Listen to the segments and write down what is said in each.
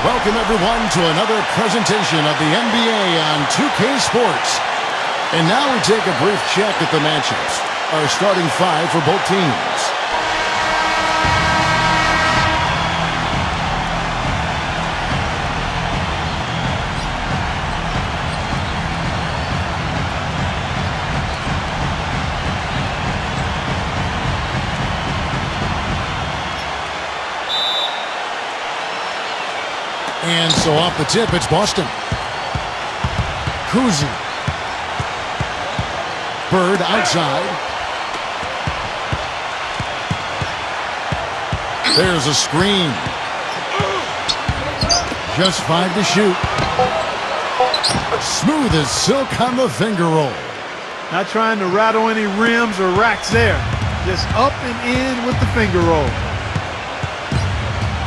Welcome everyone to another presentation of the NBA on 2K Sports. And now we take a brief check at the matchups. Our starting five for both teams. And so off the tip, it's Boston. Kuzi. Bird outside. There's a screen. Just 5 to shoot. Smooth as silk on the finger roll. Not trying to rattle any rims or racks there. Just up and in with the finger roll.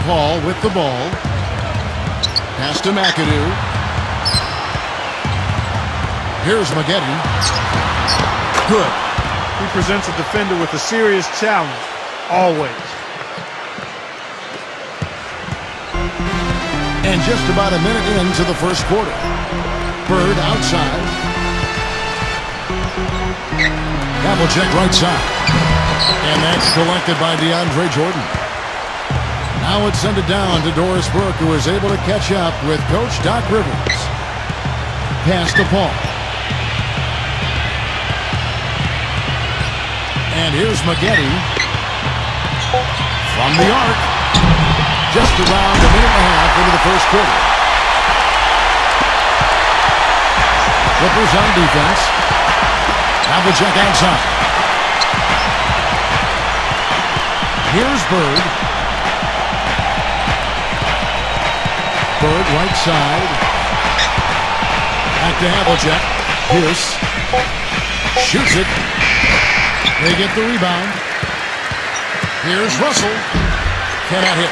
Paul with the ball. Pass to McAdoo. Here's Maggette. Good. He presents a defender with a serious challenge, always. And just about a minute into the first quarter. Bird outside. Havlicek right side. And that's collected by DeAndre Jordan. Now it's sent it down to Doris Burke, who is able to catch up with Coach Doc Rivers. Pass to Paul. And here's Maggette. From the arc. Just around a minute and a half into the first quarter. Clippers on defense. Havlicek outside. Here's Bird. Bird right side. Back to Havlicek. Pierce. Shoots it. They get the rebound. Here's Russell. Cannot hit.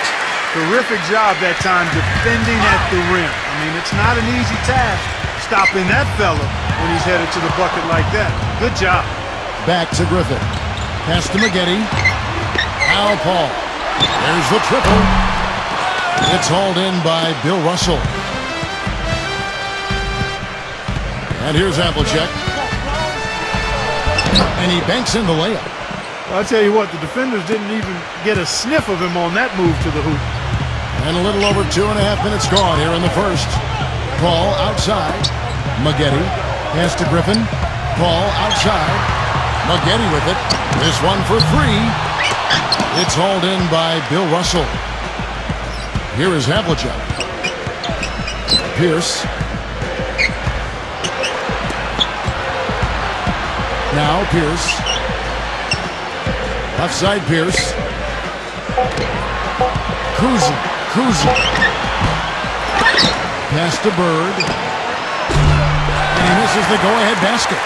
Terrific job that time defending at the rim. I mean, it's not an easy task stopping that fella when he's headed to the bucket like that. Good job. Back to Griffin. Pass to Maggette. Now Paul. There's the triple. It's hauled in by Bill Russell. And here's Havlicek. And he banks in the layup. I'll tell you what, the defenders didn't even get a sniff of him on that move to the hoop. And a little over 2.5 minutes gone here in the first. Paul outside. Maggette. Pass to Griffin. Paul outside. Maggette with it. This one for three. It's hauled in by Bill Russell. Here is Havlicek. Pierce. Now Pierce. Left side Pierce. Kuzi. Pass to Bird. And he misses the go-ahead basket.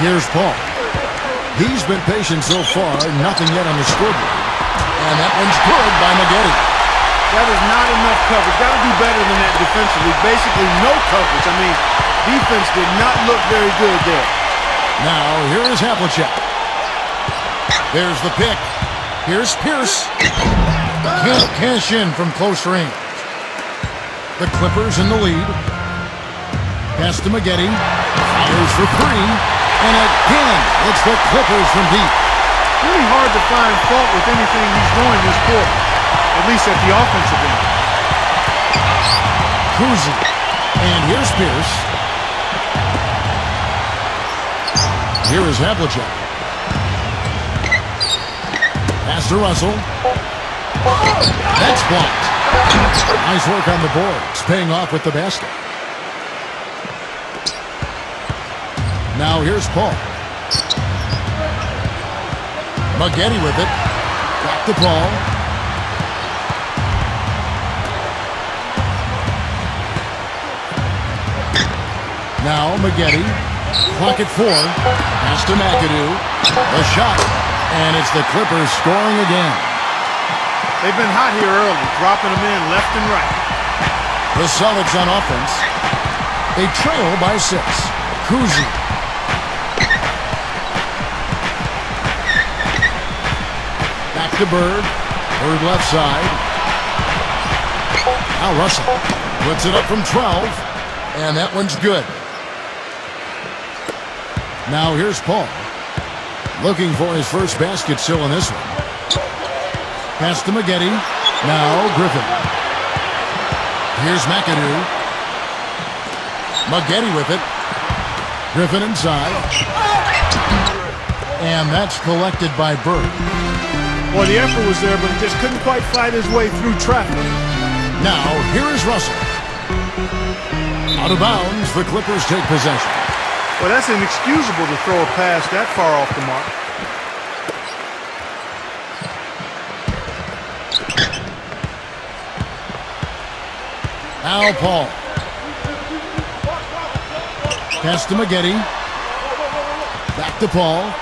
Here's Paul. He's been patient so far. Nothing yet on the scoreboard. And that one's good by Maggette. That is not enough coverage. Got to do better than that defensively. Basically no coverage. I mean, defense did not look very good there. Now, here is Havlicek. There's the pick. Here's Pierce. Can't cash in from close range. The Clippers in the lead. Pass to Maggette. Fires for three. And again, it's the Clippers from deep. Really hard to find fault with anything he's doing this quarter. At least at the offensive end. Kuzi. And here's Pierce. Here is Havlicek. Pass to Russell. That's blocked. Nice work on the boards, paying off with the basket. Now here's Paul. Maggette with it. Back to Paul. Now Maggette. Clock at 4. Pass to McAdoo. The shot. And it's the Clippers scoring again. They've been hot here early, dropping them in left and right. The Celtics on offense. They trail by 6. Kuzi. Back to Bird. Bird left side. Now Russell puts it up from 12, and that one's good. Now here's Paul, looking for his first basket still in this one. Pass to Maggette. Now Griffin. Here's McAdoo. Maggette with it. Griffin inside. And that's collected by Bird. Well, the effort was there, but he just couldn't quite fight his way through traffic. Now, here is Russell. Out of bounds, the Clippers take possession. Well, that's inexcusable to throw a pass that far off the mark. Now Paul. Pass to Maggette. Back to Paul.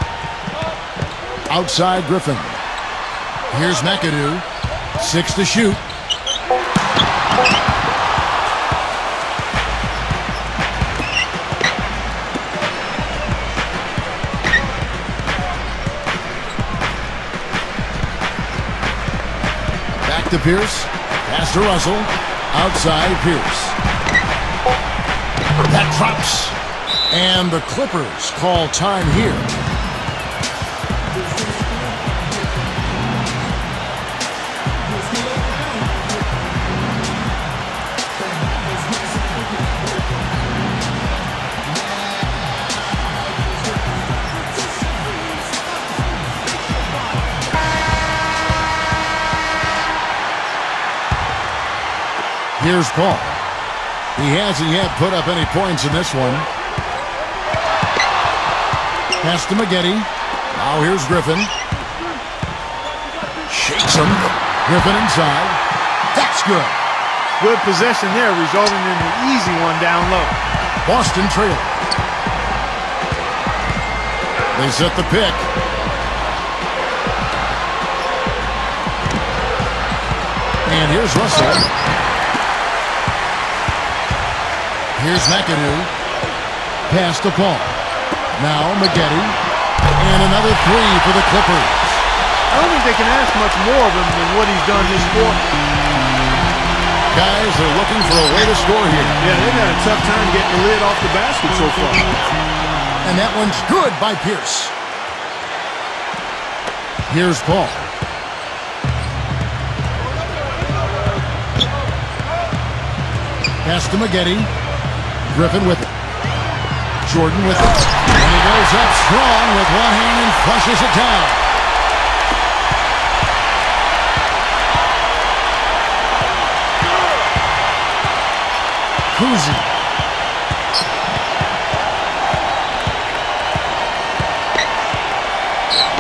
Outside Griffin. Here's McAdoo. 6 to shoot. Back to Pierce. Pass to Russell. Outside Pierce. That drops. And the Clippers call time here. Here's Paul. He hasn't yet put up any points in this one. Pass to Maggette. Now here's Griffin. Shakes him. Griffin inside. That's good. Good possession there, resulting in the easy one down low. Boston trail. They set the pick. And here's Russell. Here's McAdoo. Pass to Paul. Now Maggette. And another 3 for the Clippers. I don't think they can ask much more of him than what he's done this quarter. Guys are looking for a way to score here. Yeah, they've had a tough time getting the lid off the basket so far. And that one's good by Pierce. Here's Paul. Pass to Maggette. Griffin with it. Jordan with it. And he goes up strong with one hand and flushes it down. Kuzi.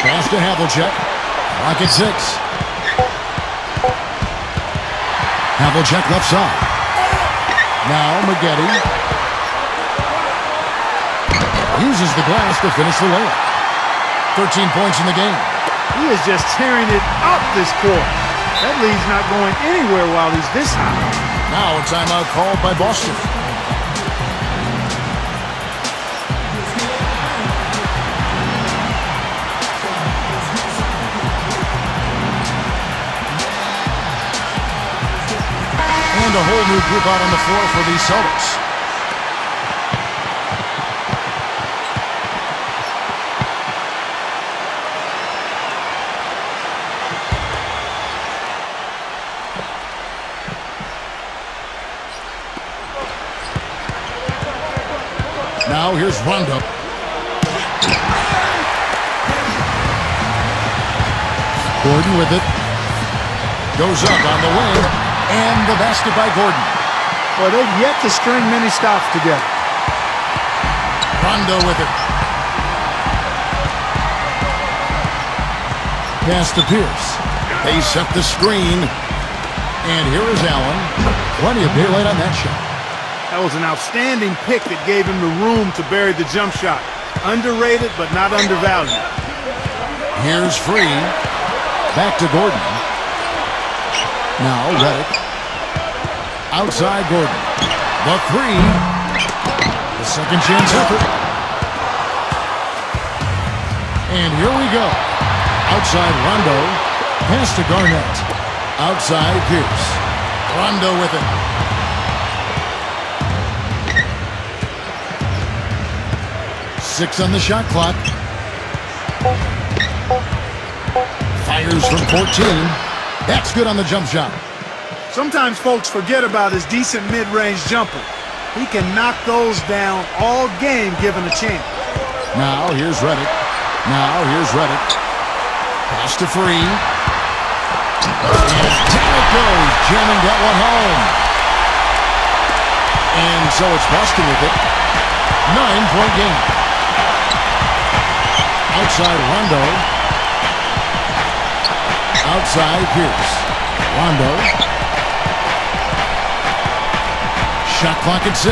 Pass to Havlicek. Clock at 6. Havlicek left side. Now Maggette. Uses the glass to finish the layup. 13 points in the game. He is just tearing it up this quarter. That lead's not going anywhere while he's this high. Now a timeout called by Boston. And a whole new group out on the floor for the Celtics. Now here's Rondo. Gordon with it. Goes up on the wing. And the basket by Gordon. Well, they've yet to string many stops together. Rondo with it. Pass to Pierce. They set the screen. And here is Allen. Plenty of daylight on that shot. That was an outstanding pick that gave him the room to bury the jump shot. Underrated, but not undervalued. Here's Free. Back to Gordon. Now Redick. Outside Gordon. The 3. The second chance effort. And here we go. Outside Rondo. Pass to Garnett. Outside Pierce. Rondo with it. Six on the shot clock. Fires from 14. That's good on the jump shot. Sometimes folks forget about his decent mid-range jumper. He can knock those down all game given a chance. Now here's Reddick. Pass to Free. And down it goes. Jamming that one home. And so it's Boston with it. 9-point game. Outside Rondo. Outside Pierce. Rondo. Shot clock at 6.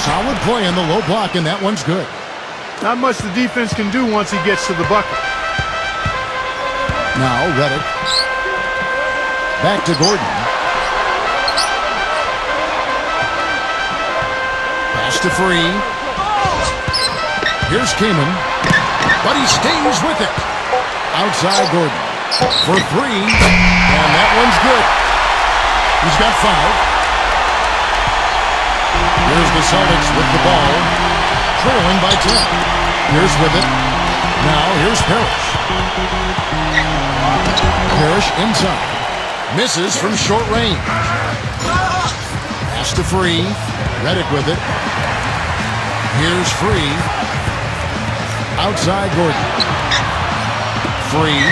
Solid play in the low block, and that one's good. Not much the defense can do once he gets to the bucket. Now Reddick. Back to Gordon. Pass to Free. Here's Kaman. But he stays with it. Outside Gordon. For 3. And that one's good. He's got 5. Here's the Celtics with the ball. Trailing by 10. Here's with it. Now here's Parrish. Parrish inside. Misses from short range. Pass to Free. Reddick with it. Here's Free. Outside Gordon. Free.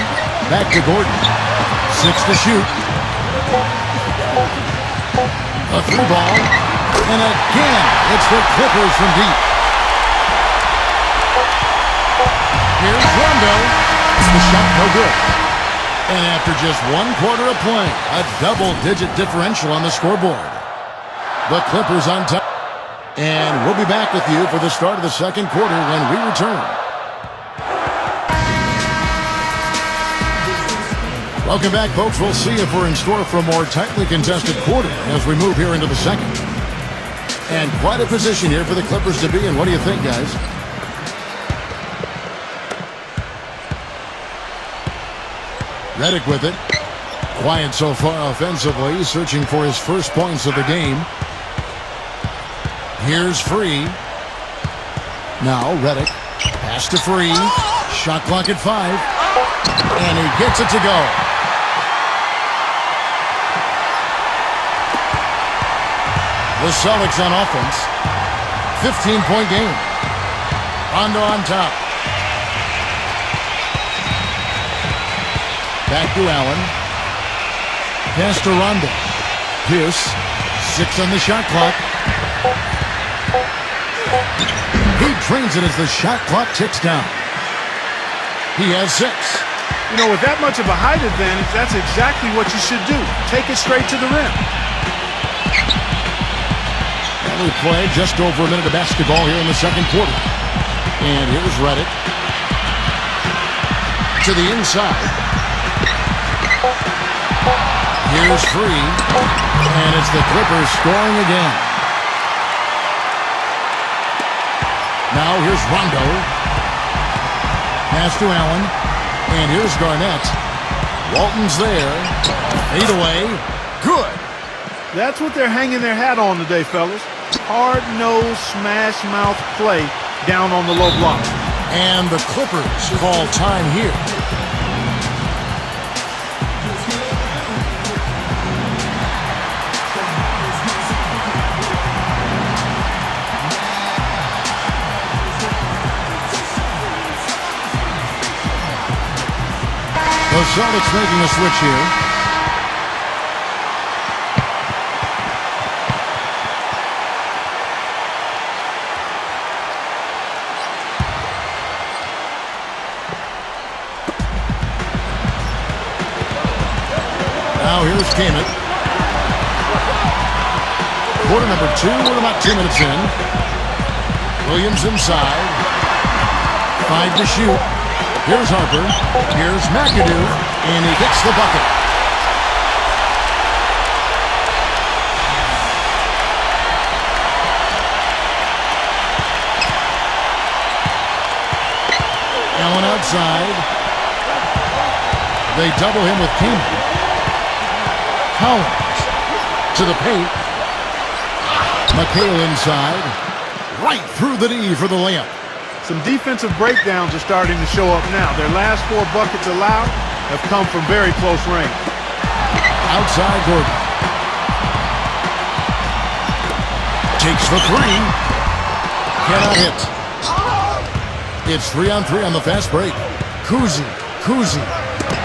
Back to Gordon. 6 to shoot. A through ball. And again, it's the Clippers from deep. Here's Rondo. The shot no good. And after just 1 quarter of play, a double-digit differential on the scoreboard. The Clippers on top. And we'll be back with you for the start of the second quarter when we return. Welcome back, folks. We'll see if we're in store for a more tightly contested quarter as we move here into the second. And quite a position here for the Clippers to be in. What do you think, guys? Reddick with it. Quiet so far offensively, searching for his first points of the game. Here's Free. Now Reddick. Pass to Free. Shot clock at 5. And he gets it to go. The Celtics on offense. 15-point game. Rondo on top. Back to Allen. Pass to Rondo. Pierce. 6 on the shot clock. He drains it as the shot clock ticks down. He has 6. You know, with that much of a height advantage, that's exactly what you should do. Take it straight to the rim. And we play just over a minute of basketball here in the second quarter. And here's Reddick. To the inside. Here's Free. And it's the Clippers scoring again. Now here's Rondo. Pass to Allen. And here's Garnett. Walton's there. 8 away. Good. That's what they're hanging their hat on today, fellas. Hard-nosed, smash-mouth play down on the low block. And the Clippers call time here. The Celtics making a switch here. Now here's Kaman. Quarter number 2, we're about 2 minutes in. Williams inside. 5 to shoot. Here's Harper. Here's McAdoo. And he gets the bucket. Allen outside. They double him with Kaman. Collins to the paint. McHale inside. Right through the knee for the layup. Some defensive breakdowns are starting to show up now. Their last 4 buckets allowed have come from very close range. Outside Gordon. Takes the 3. Cannot hit. It's 3-on-3 on the fast break. Kuzi,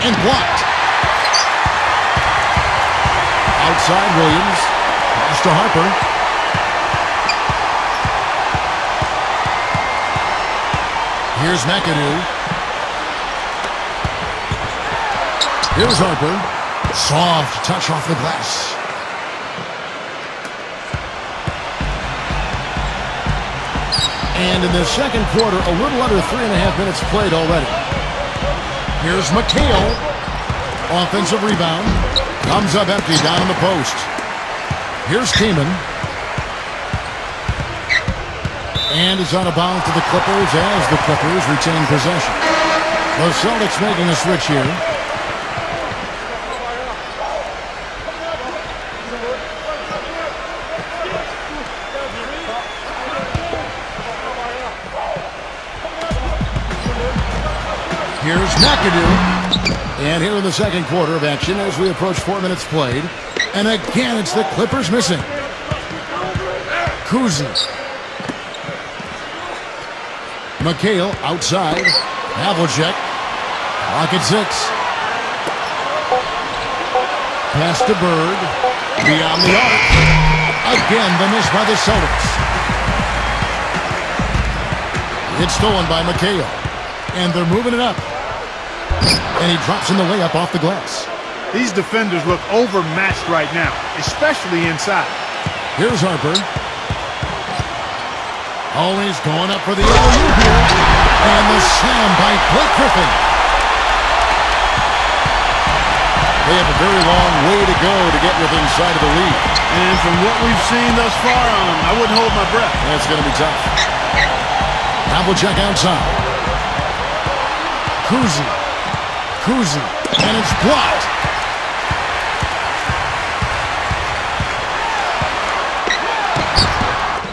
and blocked. Outside Williams. Pass to Harper. Here's McAdoo. Here's Harper. Soft touch off the glass. And in the second quarter, a little under 3.5 minutes played already. Here's McHale. Offensive rebound. Comes up empty down in the post. Here's Keeman. And it's out of bounds to the Clippers as the Clippers retain possession. The Celtics making a switch here. Here's McAdoo. And here in the second quarter of action as we approach 4 minutes played. And again, it's the Clippers missing. Kuzi. McHale outside. Havlicek. Clock at 6. Pass to Bird. Beyond the arc. Again, the miss by the Celtics. It's stolen by McHale. And they're moving it up. And he drops in the layup off the glass. These defenders look overmatched right now, especially inside. Here's Harper. Always going up for the alley-oop here. And the slam by Blake Griffin. They have a very long way to go to get within sight of the lead. And from what we've seen thus far on them, I wouldn't hold my breath. That's going to be tough. Havlicek outside. Kuzi, and it's blocked.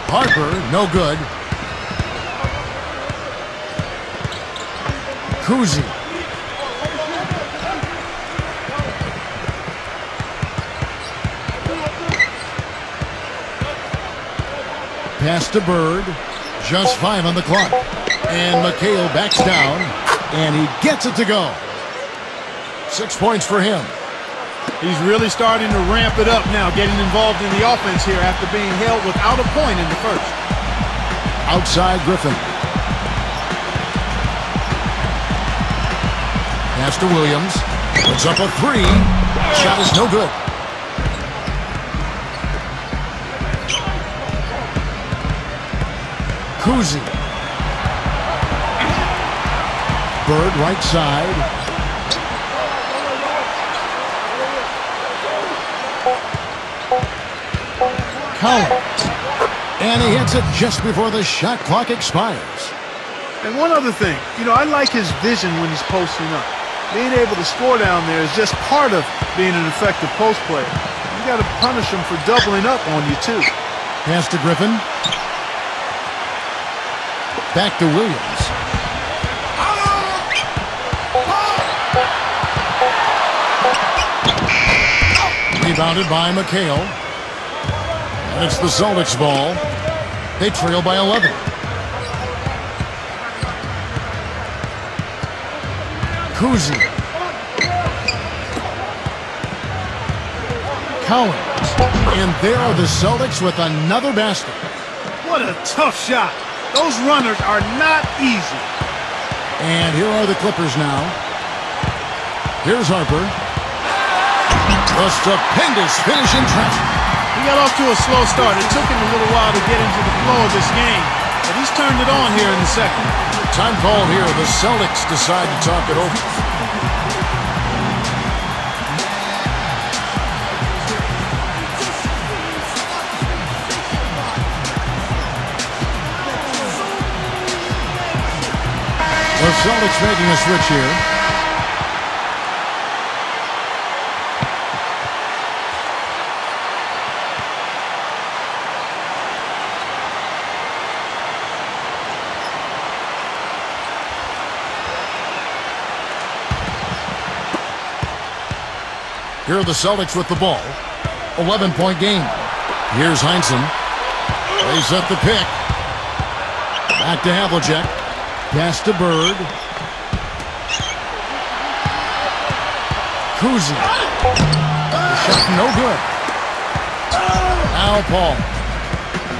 Harper, no good. Kuzi. Pass to Bird. Just 5 on the clock. And McHale backs down, and he gets it to go. 6 points for him. He's really starting to ramp it up now, getting involved in the offense here after being held without a point in the first. Outside Griffin. Pass to Williams. Puts up a 3. Shot is no good. Kuzi. Bird right side. Collins. And he hits it just before the shot clock expires. And one other thing, I like his vision when he's posting up. Being able to score down there is just part of being an effective post player. You got to punish him for doubling up on you too. Pass to Griffin. Back to Williams. Rebounded by McHale. And it's the Celtics ball. They trail by 11. Kuzi. Collins. And there are the Celtics with another basket. What a tough shot. Those runners are not easy. And here are the Clippers now. Here's Harper. A stupendous finish in traffic. He got off to a slow start. It took him a little while to get into the flow of this game, but he's turned it on here in the second. Time call here. The Celtics decide to talk it over. The Celtics making a switch here. Here are the Celtics with the ball. 11-point game. Here's Heinsohn. Plays up the pick. Back to Havlicek. Pass to Bird. Kuzi. The shot no good. Now Paul.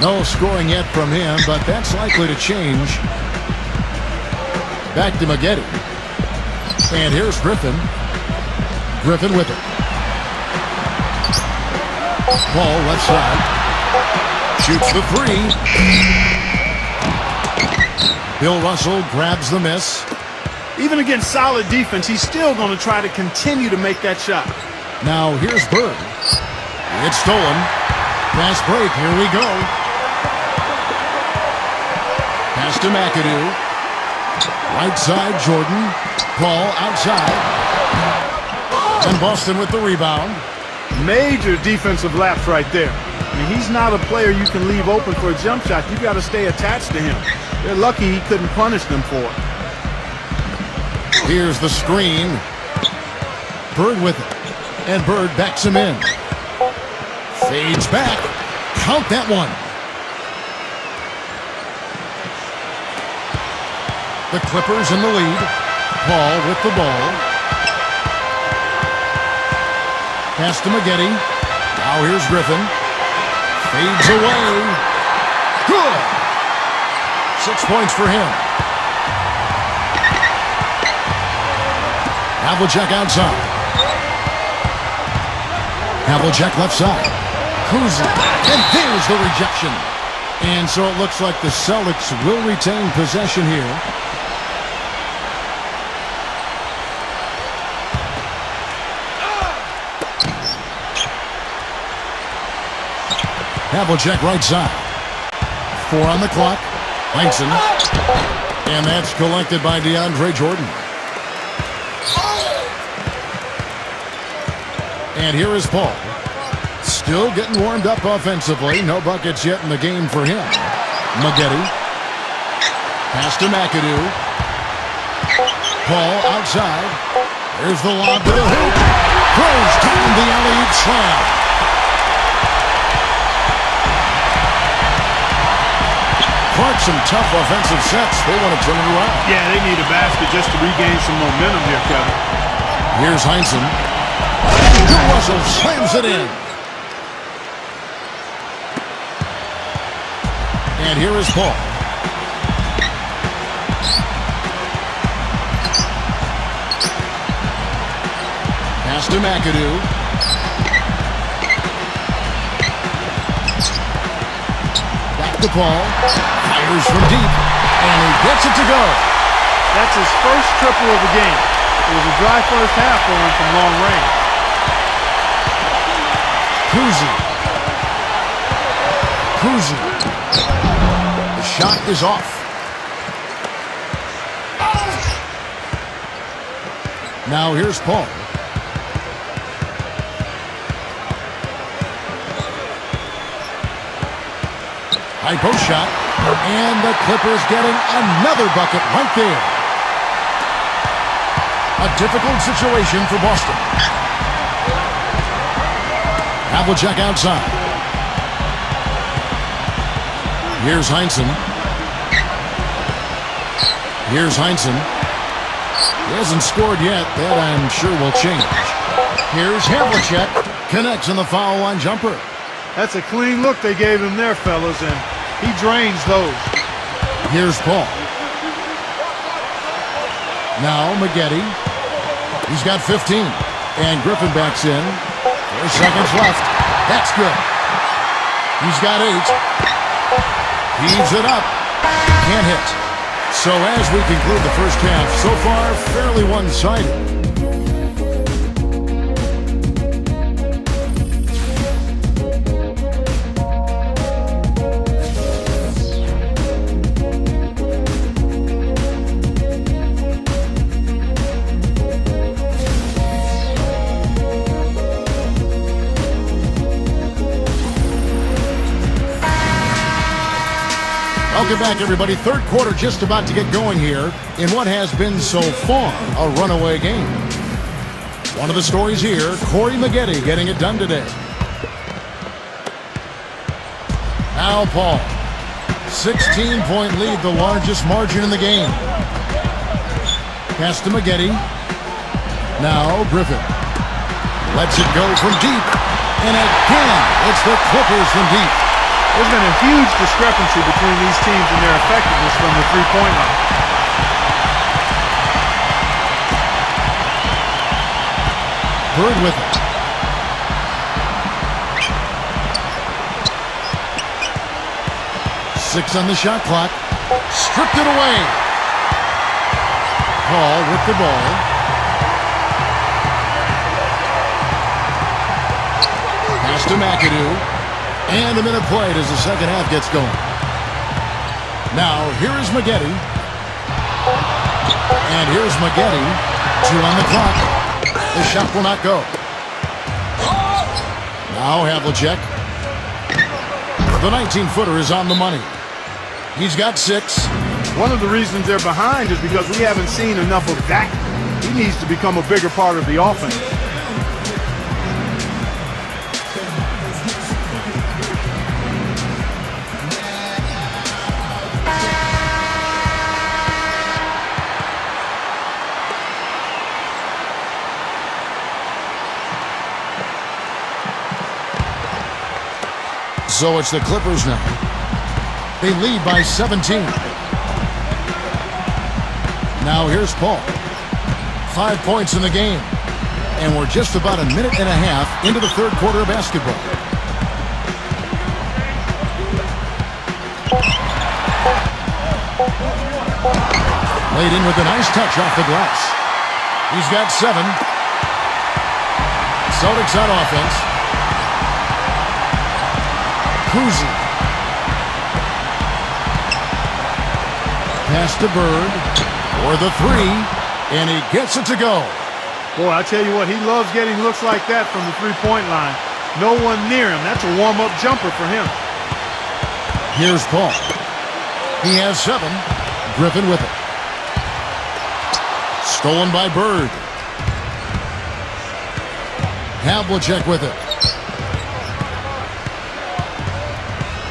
No scoring yet from him, but that's likely to change. Back to Maggette. And here's Griffin. Griffin with it. Paul left side. Shoots the three. Bill Russell grabs the miss. Even against solid defense, he's still going to try to continue to make that shot. Now here's Bird. It's stolen. Fast break. Here we go. Pass to McAdoo. Right side, Jordan. Paul outside. And Boston with the rebound. Major defensive lapse right there. I mean, he's not a player you can leave open for a jump shot. You got to stay attached to him. They're lucky he couldn't punish them for it. Here's the screen. Bird with it. And Bird backs him in. Fades back. Count that one. The Clippers in the lead. Paul with the ball. Pass to Maggette. Now here's Griffin. Fades away. Good. 6 points for him. Havlicek outside. Havlicek left side. Kuzi. And there's the rejection. And so it looks like the Celtics will retain possession here. Havlicek right side. 4 on the clock. Heinsohn. And that's collected by DeAndre Jordan. And here is Paul. Still getting warmed up offensively. No buckets yet in the game for him. Maggette. Pass to McAdoo. Paul outside. There's the lob to the hoop. Throws down the alley-oop slam. Clark, some tough offensive sets. They want to turn it around. Yeah, they need a basket just to regain some momentum here, Kevin. Here's Heinsohn. Russell slams it in. And here is Paul. Pass to McAdoo. Back to Paul. Fires from deep. And he gets it to go. That's his first triple of the game. It was a dry first half for him from long range. Kuzi. The shot is off. Now here's Paul. High post shot. And the Clippers getting another bucket right there. A difficult situation for Boston. Havlicek outside. Here's Heinsohn. He hasn't scored yet. That, I'm sure, will change. Here's Havlicek. Connects on the foul line jumper. That's a clean look they gave him there, fellas, and he drains those. Here's Paul. Now Maggette. He's got 15. And Griffin backs in. 4 seconds left. That's good. He's got 8. Heaves it up. Can't hit. So as we conclude the first half, so far fairly one-sided. Welcome back, everybody. Third quarter just about to get going here in what has been so far a runaway game. One of the stories here, Corey Maggette getting it done today. Now Paul. 16-point lead, the largest margin in the game. Pass to Maggette. Now Griffin. Lets it go from deep. And again, it's the Clippers from deep. There's been a huge discrepancy between these teams and their effectiveness from the three-point line. Bird with it. Six on the shot clock. Stripped it away. Paul with the ball. Pass to McAdoo. And a minute played as the second half gets going. Now, here is Maggette. And here's Maggette. 2 on the clock. The shot will not go. Now Havlicek. The 19-footer is on the money. He's got 6. One of the reasons they're behind is because we haven't seen enough of that. He needs to become a bigger part of the offense. So it's the Clippers now. They lead by 17. Now here's Paul. 5 points in the game. And we're just about a minute and a half into the third quarter of basketball. Laid in with a nice touch off the glass. He's got 7. Celtics on offense. Kuzi. Pass to Bird for the 3, and he gets it to go. Boy, I tell you what, he loves getting looks like that from the three-point line. No one near him. That's a warm-up jumper for him. Here's Paul. He has 7. Griffin with it. Stolen by Bird. Havlicek with it.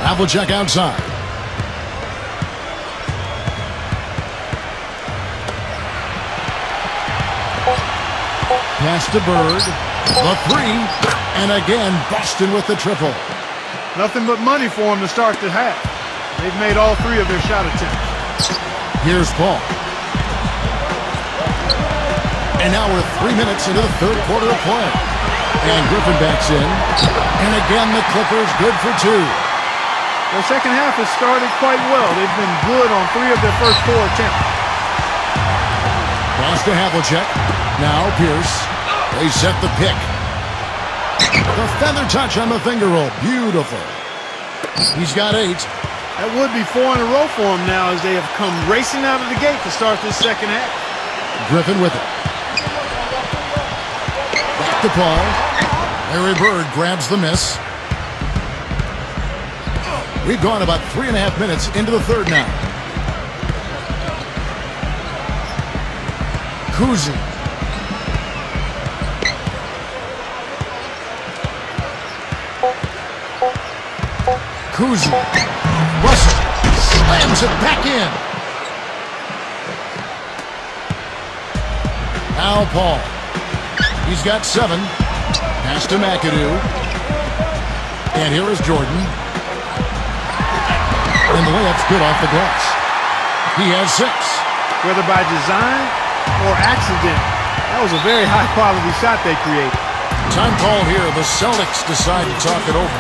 Havlicek outside. Pass to Bird. The 3. And again, Boston with the triple. Nothing but money for him to start the half. They've made all 3 of their shot attempts. Here's Paul. And now we're 3 minutes into the third quarter of play. And Griffin backs in. And again, the Clippers good for 2. Their second half has started quite well. They've been good on 3 of their first 4 attempts. Pass to Havlicek. Now Pierce. They set the pick. The feather touch on the finger roll. Beautiful. He's got 8. That would be 4 in a row for him now as they have come racing out of the gate to start this second half. Griffin with it. Back to Paul. Larry Bird grabs the miss. We've gone about 3.5 minutes into the third now. Kuzi. Kuzi. Russell slams it back in. Now Paul. He's got 7. Pass to McAdoo. And here is Jordan. And the layup's good off the glass. He has 6. Whether by design or accident, that was a very high-quality shot they created. Time call here. The Celtics decide to talk it over.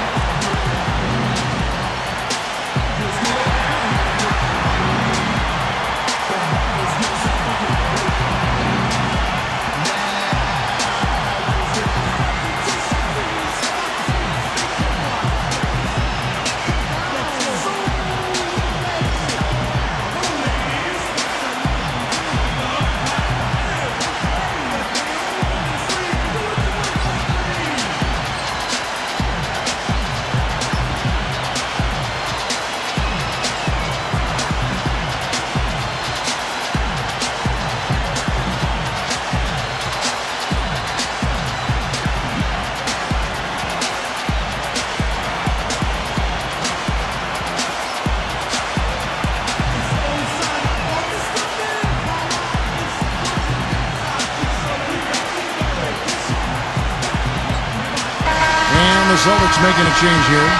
the Celtics making a change here.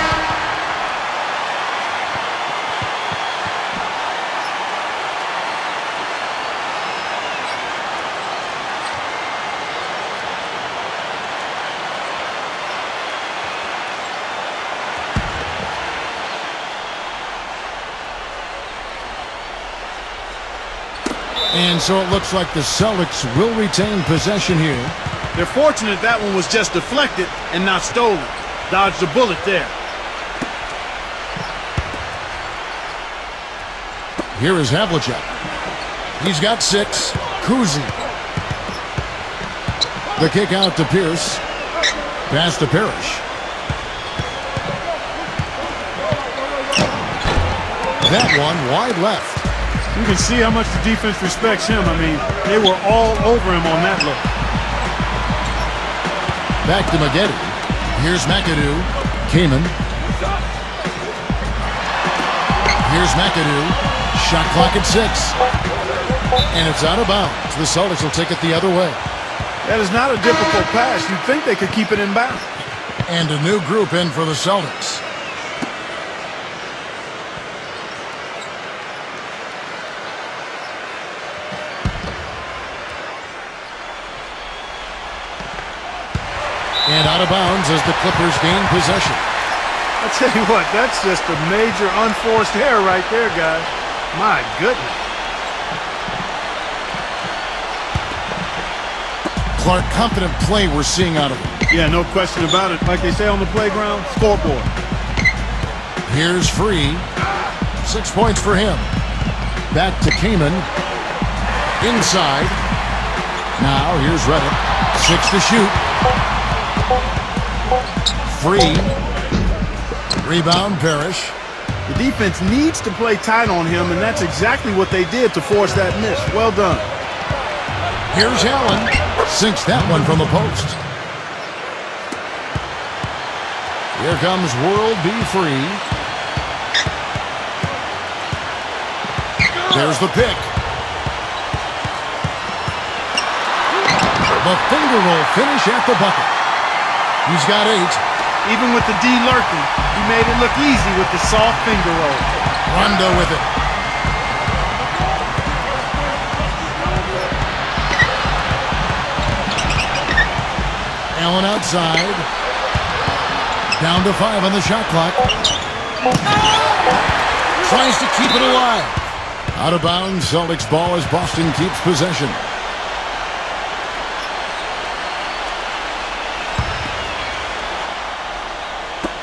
And so it looks like the Celtics will retain possession here. They're fortunate that one was just deflected and not stolen. Dodged a bullet there. Here is Havlicek. He's got 6. Kuzi. The kick out to Pierce. Pass to Parrish. That one wide left. You can see how much the defense respects him. I mean, they were all over him on that look. Back to Maggette. Here's McAdoo. Kaman. Here's McAdoo. Shot clock at 6. And it's out of bounds. The Celtics will take it the other way. That is not a difficult pass. You'd think they could keep it in bounds. And a new group in for the Celtics. And out of bounds as the Clippers gain possession. I tell you what, that's just a major unforced error right there, guys. My goodness. Clark, confident play we're seeing out of him. Yeah, no question about it. Like they say on the playground, scoreboard. Here's Free. 6 points for him. Back to Kaman. Inside. Now here's Reddick. 6 to shoot. Free. Rebound, Parrish. The defense needs to play tight on him, and that's exactly what they did to force that miss. Well done. Here's Allen. Sinks that one from the post. Here comes World B. Free. There's the pick. The finger roll finish at the bucket. He's got 8. Even with the D lurking, he made it look easy with the soft finger roll. Rondo with it. Allen outside. Down to 5 on the shot clock. Tries to keep it alive. Out of bounds, Celtics ball as Boston keeps possession.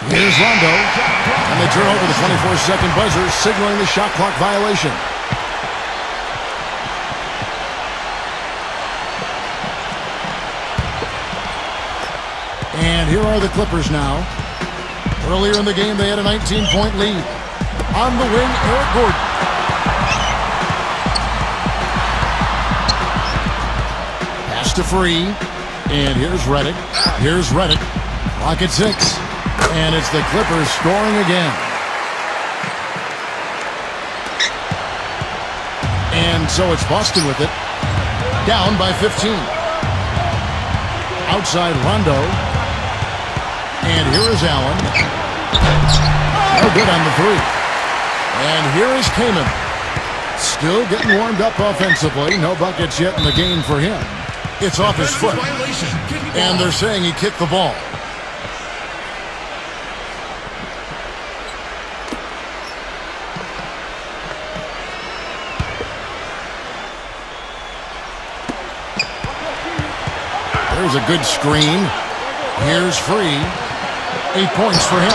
Here's Rondo, and they turn over the 24-second buzzer, signaling the shot clock violation. And here are the Clippers now. Earlier in the game, they had a 19-point lead. On the wing, Eric Gordon. Pass to Free, and here's Reddick. Here's Reddick. Clock at 6. And it's the Clippers scoring again. And so it's Boston with it. Down by 15. Outside Rondo. And here is Allen. No good on the 3. And here is Kaman. Still getting warmed up offensively. No buckets yet in the game for him. It's off his foot. And they're saying he kicked the ball. There's a good screen. Here's Free. 8 points for him.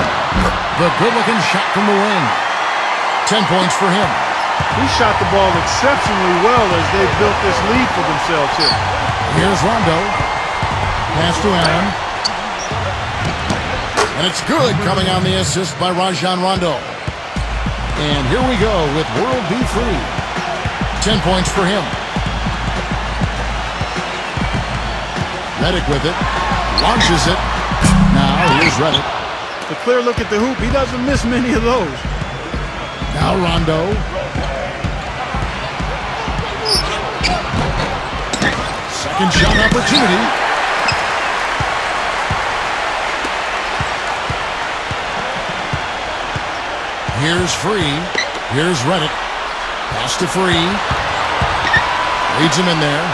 The good-looking shot from the wing. 10 points for him. He shot the ball exceptionally well as they built this lead for themselves here. Here's Rondo. Pass to Allen. And it's good, coming on the assist by Rajon Rondo. And here we go with World B. Free. 10 points for him. Reddick with it. Launches it. Now here's Reddick. A clear look at the hoop. He doesn't miss many of those. Now Rondo. Second shot opportunity. Here's Free. Here's Reddick. Pass to Free. Leads him in there.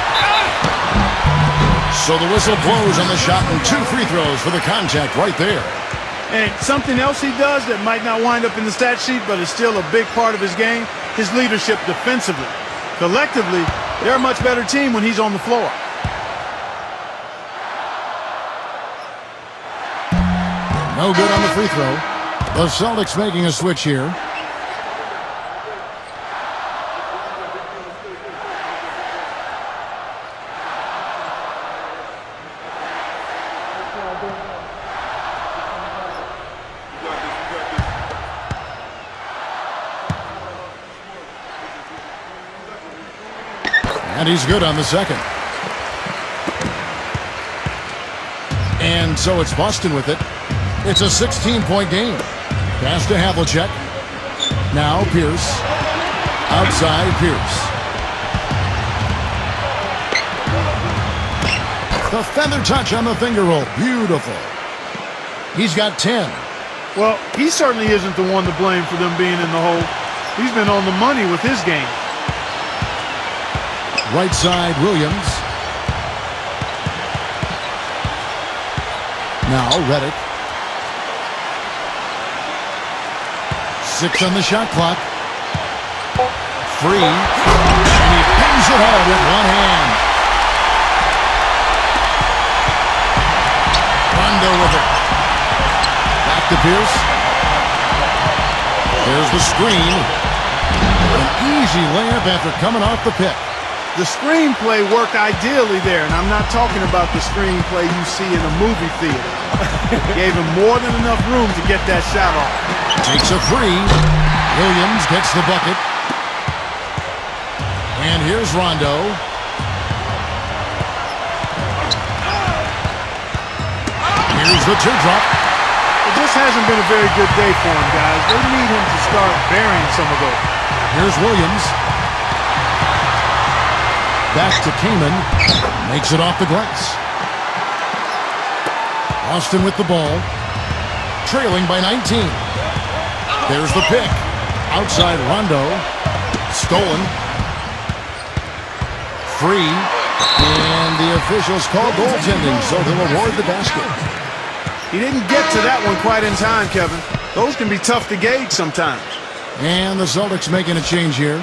So the whistle blows on the shot and 2 free throws for the contact right there. And something else he does that might not wind up in the stat sheet, but is still a big part of his game, his leadership defensively. Collectively, they're a much better team when he's on the floor. No good on the free throw. The Celtics making a switch here. And he's good on the second. And so it's Boston with it. It's a 16-point game. Pass to Havlicek. Now Pierce. Outside Pierce. The feather touch on the finger roll. Beautiful. He's got 10. Well, he certainly isn't the one to blame for them being in the hole. He's been on the money with his game. Right side, Williams. Now, Reddick. 6 on the shot clock. Free. And he pings it home with one hand. Rondo with it. Back to Pierce. There's the screen. An easy layup after coming off the pick. The screenplay worked ideally there, and I'm not talking about the screenplay you see in a movie theater. Gave him more than enough room to get that shot off. Takes a free. Williams gets the bucket. And here's Rondo. Here's the teardrop. It just hasn't been a very good day for him, guys. They need him to start burying some of those. Here's Williams. Back to Kaman. Makes it off the glass. Austin with the ball. Trailing by 19. There's the pick. Outside Rondo. Stolen. Free. And the officials call goaltending, so they'll award the basket. He didn't get to that one quite in time, Kevin. Those can be tough to gauge sometimes. And the Celtics making a change here.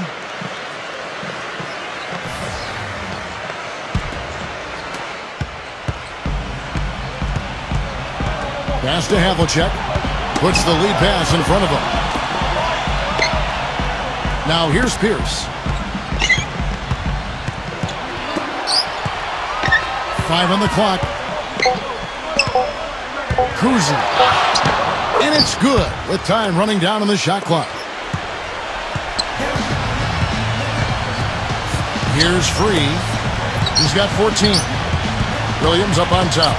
Pass to Havlicek. Puts the lead pass in front of him. Now here's Pierce. 5 on the clock. Kuzi. And it's good with time running down on the shot clock. Here's Free. He's got 14. Williams up on top.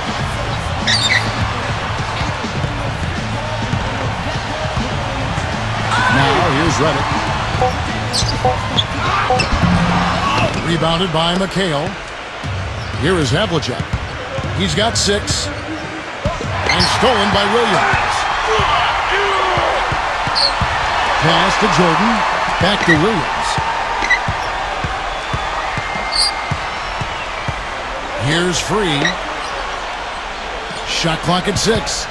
Now here's Reddick. Rebounded by McHale. Here is Havlicek. He's got 6. And stolen by Williams. Pass to Jordan. Back to Williams. Here's Free. Shot clock at 6.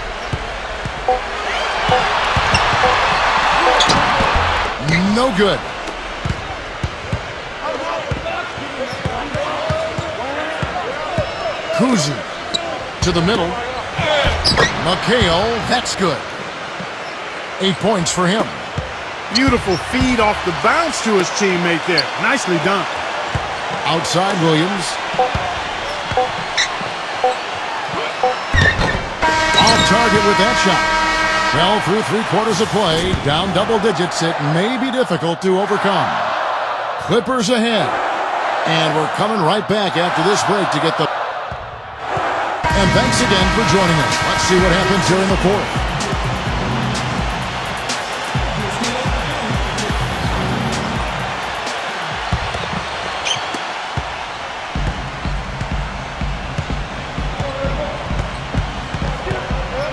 No good. Kuzi to the middle. McHale, that's good. 8 points for him. Beautiful feed off the bounce to his teammate there. Nicely done. Outside Williams. Off target with that shot. Well, through 3/4 of play, down double digits, it may be difficult to overcome. Clippers ahead. And we're coming right back after this break to get the... And thanks again for joining us. Let's see what happens here in the fourth.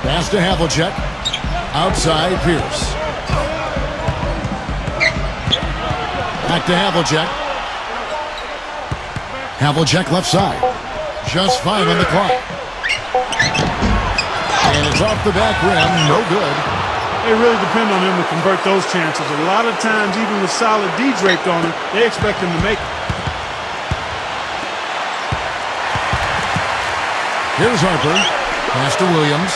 Pass to Havlicek. Outside Pierce. Back to Havlicek. Havlicek left side. Just 5 on the clock. And it's off the back rim. No good. They really depend on him to convert those chances. A lot of times, even with solid D draped on him, they expect him to make it. Here's Harper. Pass to Williams.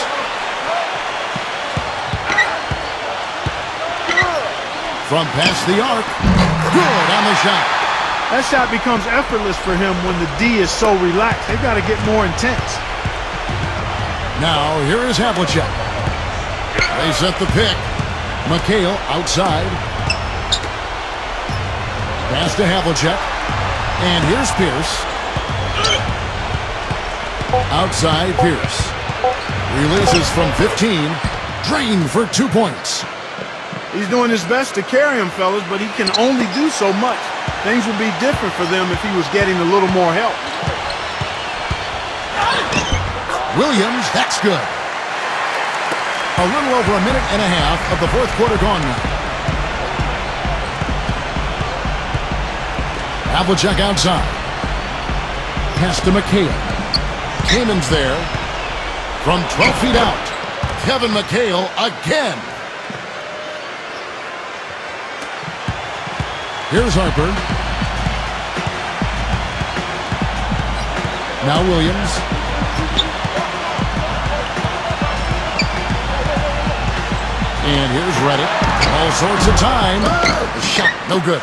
From past the arc. Good on the shot. That shot becomes effortless for him when the D is so relaxed. They've got to get more intense. Now, here is Havlicek. They set the pick. McHale outside. Pass to Havlicek. And here's Pierce. Outside Pierce. Releases from 15. Drained for 2 points. He's doing his best to carry him, fellas, but he can only do so much. Things would be different for them if he was getting a little more help. Williams, that's good. A little over a minute and a half of the fourth quarter gone now. Havlicek outside. Pass to McHale. Kamin's there. From 12 feet out. Kevin McHale again. Here's Harper. Now Williams. And here's Reddick. All sorts of time. The shot, no good.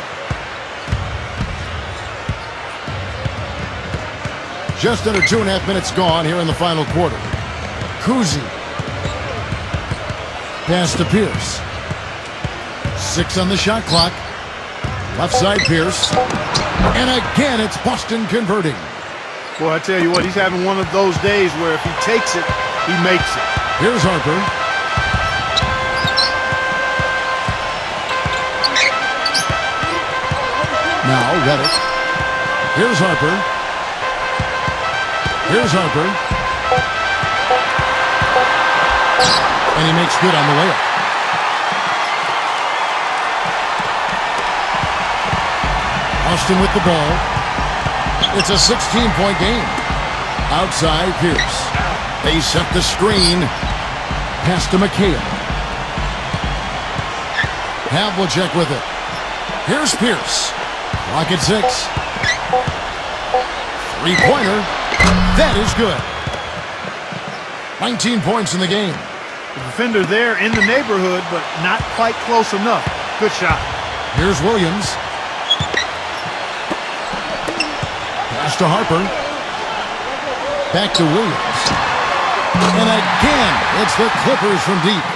Just under 2.5 minutes gone here in the final quarter. Kuzi. Pass to Pierce. 6 on the shot clock. Left side Pierce. And again, it's Boston converting. Boy, I tell you what, he's having one of those days where if he takes it, he makes it. Here's Harper. Now Reddick. Here's Harper. Here's Harper. And he makes good on the layup. Austin with the ball. It's a 16-point game. Outside Pierce. They set the screen. Pass to McHale. Havlicek with it. Here's Pierce. Clock at 6. Three-pointer. That is good. 19 points in the game. The defender there in the neighborhood, but not quite close enough. Good shot. Here's Williams. Pass to Harper. Back to Williams. And again, it's the Clippers from deep.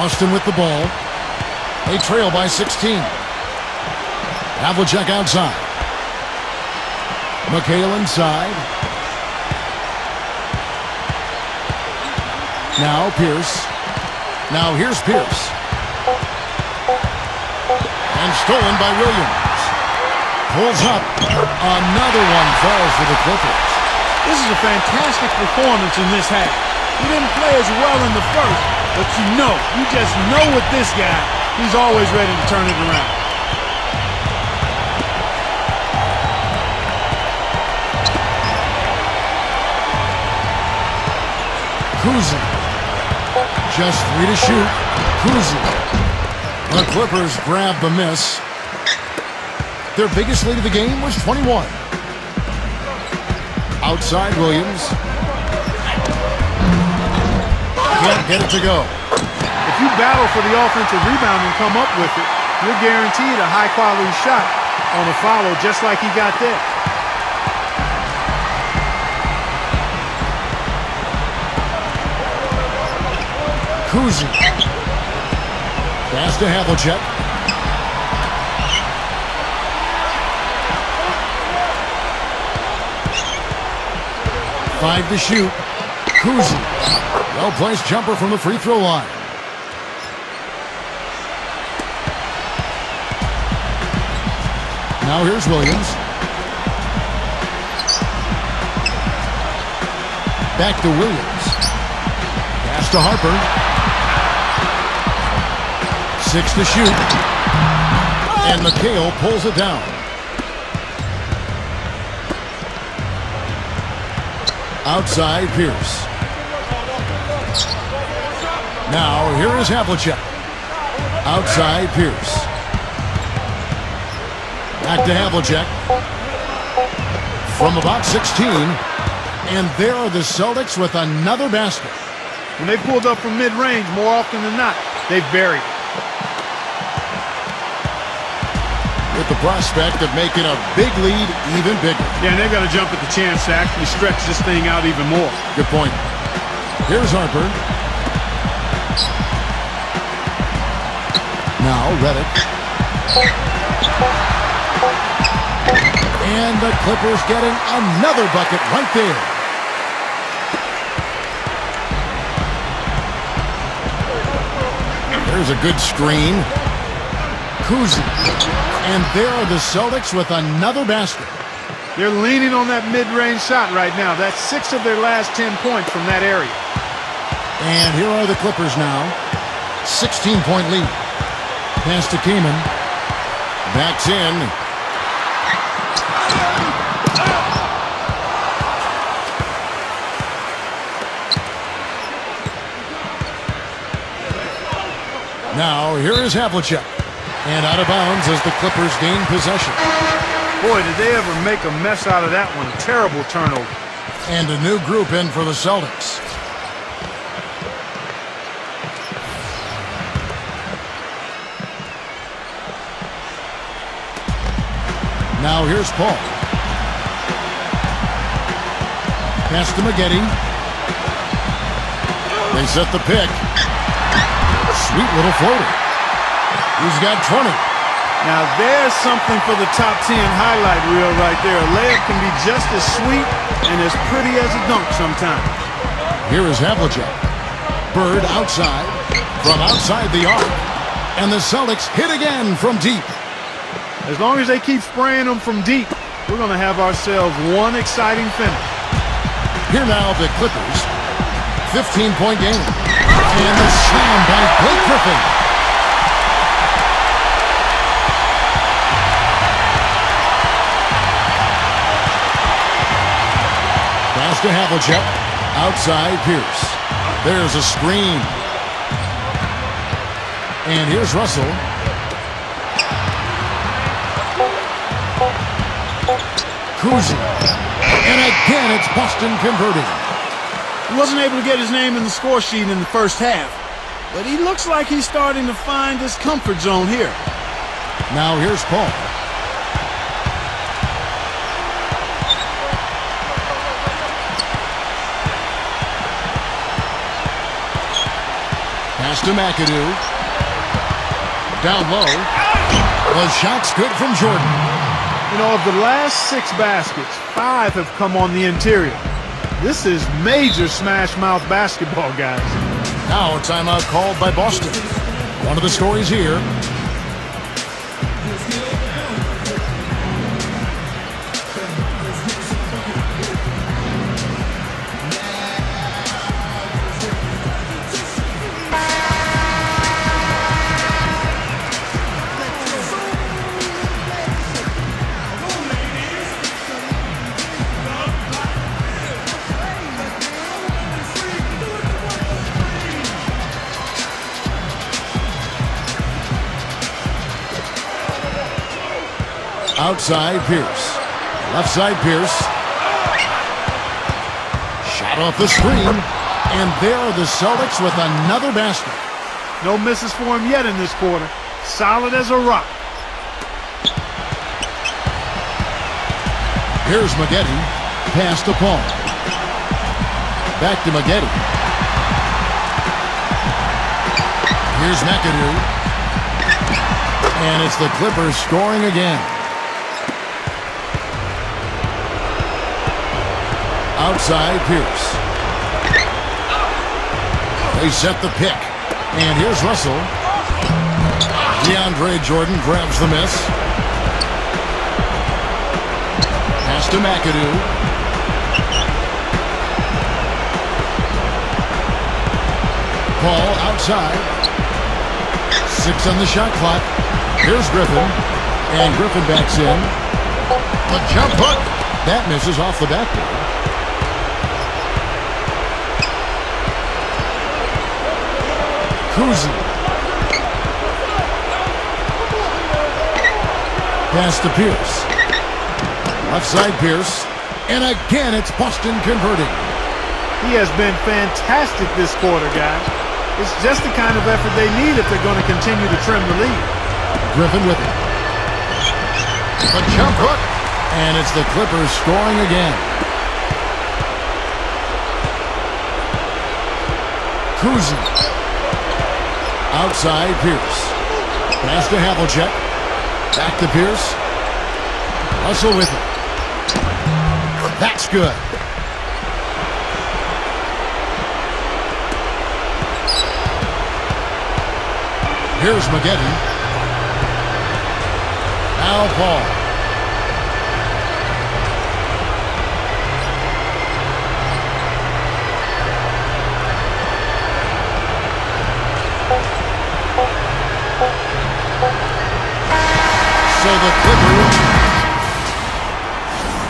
Austin with the ball. They trail by 16. Havlicek outside. McHale inside. Now Pierce. Now here's Pierce. And stolen by Williams. Pulls up. Another one falls for the Clippers. This is a fantastic performance in this half. He didn't play as well in the first, but you just know with this guy, he's always ready to turn it around. Kuzi. Just 3 to shoot. Kuzi. The Clippers grab the miss. Their biggest lead of the game was 21. Outside Williams. Can't get it to go. If you battle for the offensive rebound and come up with it, you're guaranteed a high-quality shot on a follow just like he got there. Kuzi. Pass to Havlicek. Five to shoot. Kuzi. Well-placed jumper from the free throw line. Now here's Williams. Back to Williams. Pass to Harper. 6 6 to shoot. And McHale pulls it down. Outside Pierce. Now here is Havlicek. Outside Pierce. Back to Havlicek. From about 16. And there are the Celtics with another basket. When they pulled up from mid-range, more often than not, they buried it. With the prospect of making a big lead even bigger. Yeah, and they've got to jump at the chance to actually stretch this thing out even more. Good point. Here's Harper. Now Redick. And the Clippers getting another bucket right there. There's a good screen. Kuzi. And there are the Celtics with another basket. They're leaning on that mid-range shot right now. That's 6 of their last 10 points from that area. And here are the Clippers now. 16-point lead. Pass to Kaman. Backs in. Now, here is Havlicek. And out of bounds as the Clippers gain possession. Boy, did they ever make a mess out of that one. Terrible turnover. And a new group in for the Celtics. Now here's Paul. Pass to Maggette. They set the pick. Sweet little floater. He's got 20. Now there's something for the top 10 highlight reel right there. A layup can be just as sweet and as pretty as a dunk sometimes. Here is Havlicek. Bird outside. From outside the arc. And the Celtics hit again from deep. As long as they keep spraying them from deep, we're going to have ourselves one exciting finish. Here now the Clippers. 15-point game. And the slam by Blake Griffin. Pass to Havlicek. Outside Pierce. There's a screen. And here's Russell. Kuzi. And again, it's Boston converting. He wasn't able to get his name in the score sheet in the first half, but he looks like he's starting to find his comfort zone here. Now here's Paul. Pass to McAdoo. Down low. The shot's good from Jordan. You know, of the last 6 baskets, 5 have come on the interior. This is major smash mouth basketball, guys. Now a timeout called by Boston. One of the stories here. Outside Pierce. Left side Pierce. Shot off the screen. And there are the Celtics with another basket. No misses for him yet in this quarter. Solid as a rock. Here's Maggette. Pass to Paul. Back to Maggette. Here's McAdoo. And it's the Clippers scoring again. Outside Pierce. They set the pick. And here's Russell. DeAndre Jordan grabs the miss. Pass to McAdoo. Paul outside. 6 on the shot clock. Here's Griffin. And Griffin backs in. The jump hook. That misses off the backboard. Kuzi. Pass to Pierce. Left side Pierce. And again, it's Boston converting. He has been fantastic this quarter, guys. It's just the kind of effort they need if they're going to continue to trim the lead. Griffin with it. A jump hook. And it's the Clippers scoring again. Kuzi. Outside Pierce. Pass to Havlicek. Back to Pierce. Russell with it. That's good. Here's Maggette. Now Paul. So the Clippers,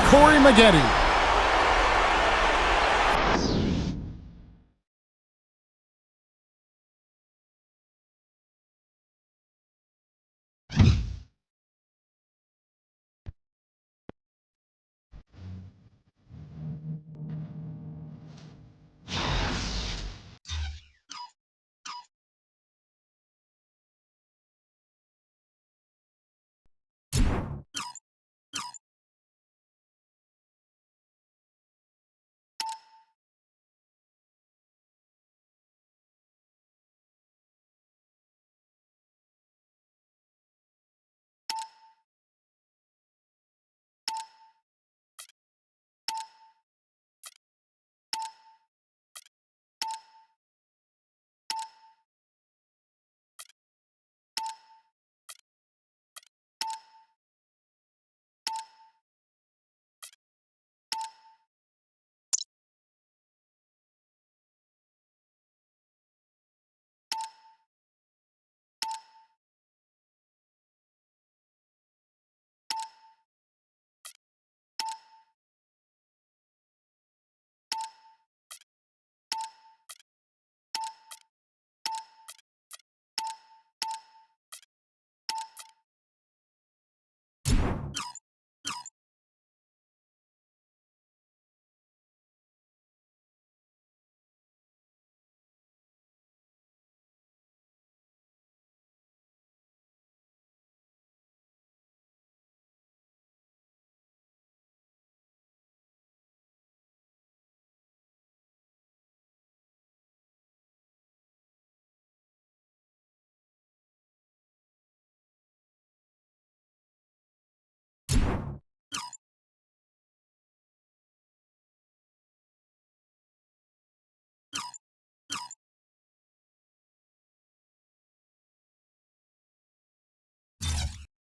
Corey Maggette